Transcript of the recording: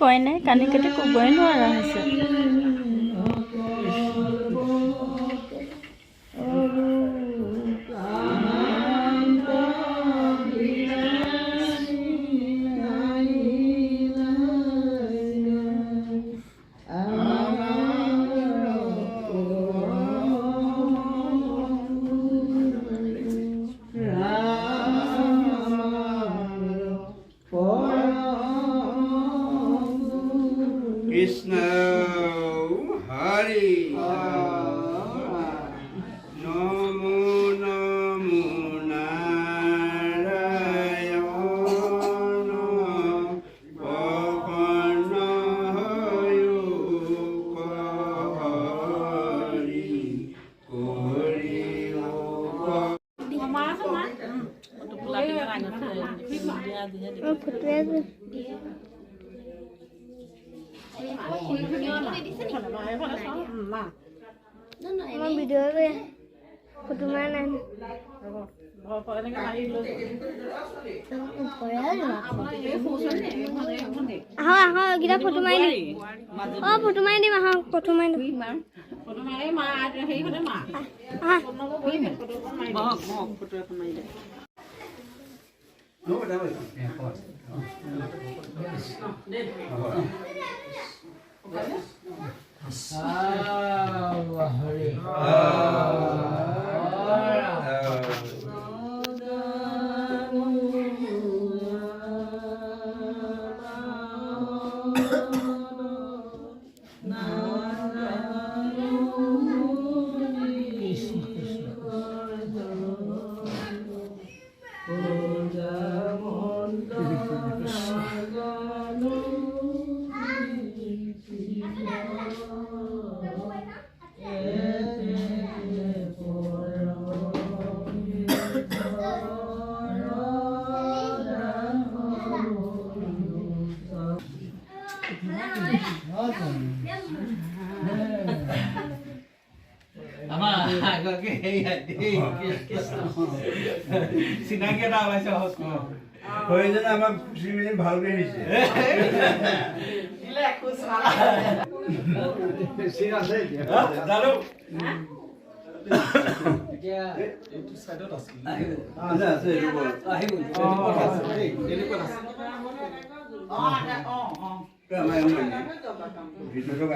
কয় নাই কানি কাটি ক'বই নোৱাৰা হৈছে Krishna Hari Namo Namo Narayana Bhavana Yukari Kori Mau video apa ya? Foto mana? Aha, kita foto main di. Oh, foto main di mah, foto main di. Foto main di mah, ada hei foto mah. Ah, Foto main di. চিনাকি এটা ওলাইছে হয়জন আমাক শ্ৰীমিলি ভালকৈ দিছে জানো এইটো সাইডত আছে আছে আহিব ভিডিঅ'টো